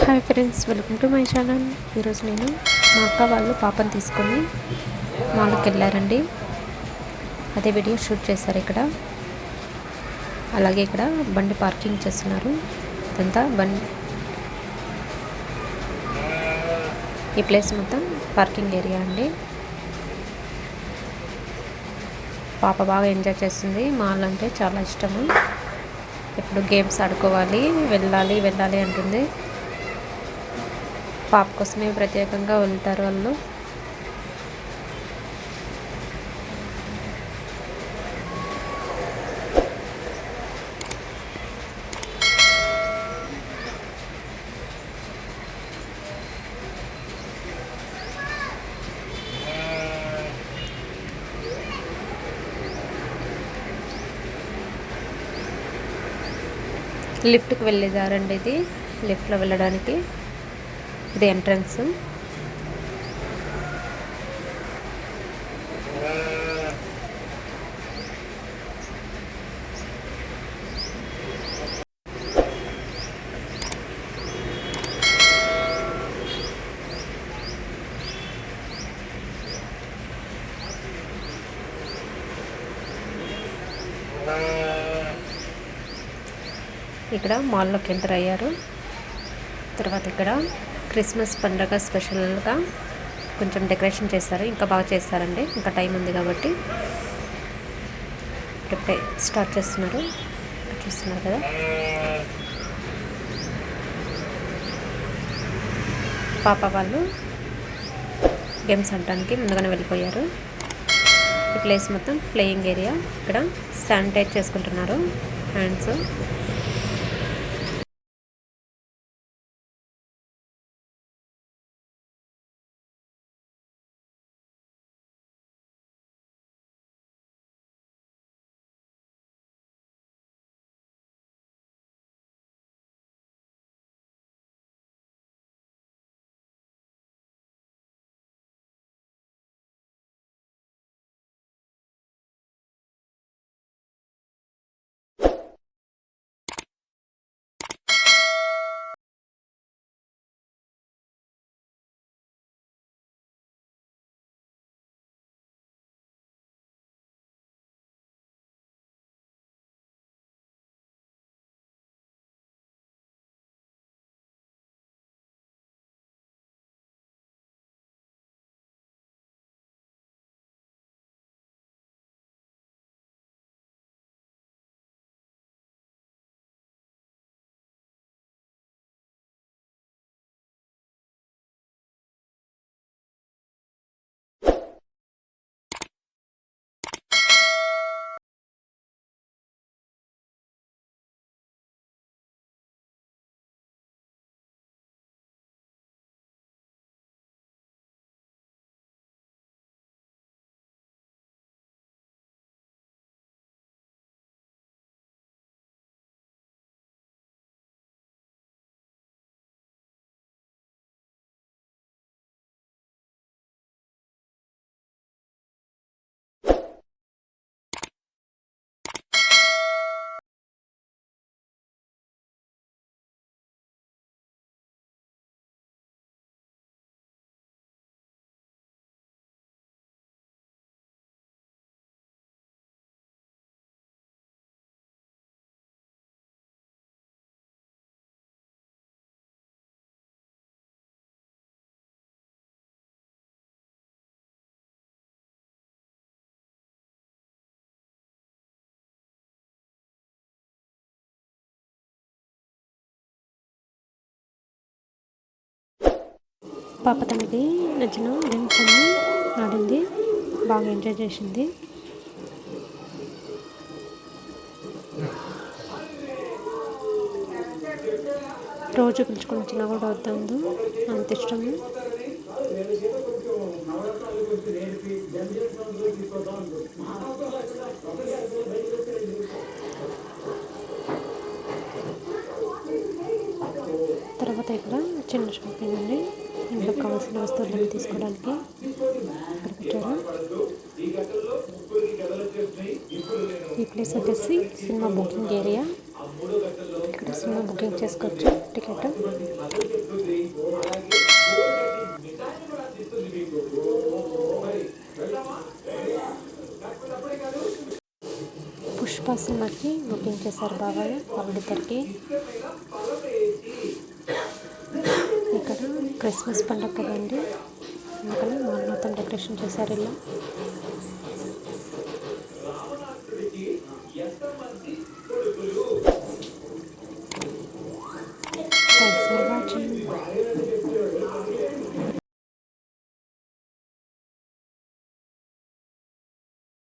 Hi friends, welcome to my channel. ఈరోజు నేను మా అక్క వాళ్ళు పాపని తీసుకొని మాల్కి వెళ్ళారండి. అదే వీడియో షూట్ చేశారు ఇక్కడ. అలాగే ఇక్కడ బండి పార్కింగ్ చేస్తున్నారు. ఇదంతా ఈ ప్లేస్ మొత్తం పార్కింగ్ ఏరియా అండి. పాప బాగా ఎంజాయ్ చేస్తుంది. మాల్ అంటే చాలా ఇష్టము. ఇప్పుడు గేమ్స్ ఆడుకోవాలి, వెళ్ళాలి అంటుంది. పాప కోసమే ప్రత్యేకంగా వెళ్తారు వాళ్ళు. లిఫ్ట్కి వెళ్ళేదారండి ఇది. లిఫ్ట్లో వెళ్ళడానికి ఇది ఎంట్రన్స్. ఇక్కడ మాల్లోకి ఎంటర్ అయ్యారు. తర్వాత ఇక్కడ క్రిస్మస్ పండుగ స్పెషల్గా కొంచెం డెకరేషన్ చేస్తారు. ఇంకా బాగా చేస్తారండి. ఇంకా టైం ఉంది కాబట్టి ఇప్పుడే స్టార్ట్ చేస్తున్నారు. చూస్తున్నారు కదా. పాప వాళ్ళు గేమ్స్ ఆడటానికి ముందుగానే వెళ్ళిపోయారు. ఈ ప్లేస్ మొత్తం ప్లేయింగ్ ఏరియా. ఇక్కడ శానిటైజ్ చేసుకుంటున్నారు హ్యాండ్స్. పాప తనకి నచ్చిన గేమ్స్ అన్ని ఆడింది. బాగా ఎంజాయ్ చేసింది. రోజు పిలుచుకొని వచ్చినా కూడా వద్దు, అంత ఇష్టము. తర్వాత ఇక్కడ చిన్న షాపింగ్ అండి. ఇంట్లో కావాల్సిన వస్తువులను తీసుకోవడానికి ఇక్కడ పెట్టారు. ఈ ప్లేస్ వచ్చేసి సినిమా బుకింగ్ ఏరియా. ఇక్కడ సినిమా బుకింగ్ చేసుకోవచ్చు. టికెట్. పుష్ప సినిమాకి బుకింగ్ చేశారు బాబాయ్ వాళ్ళిద్దరికి. ఇక్కడ క్రిస్మస్ పండగ కదండి, అందుకని మాల్ మొత్తం డెకరేషన్ చేశారు ఇలా.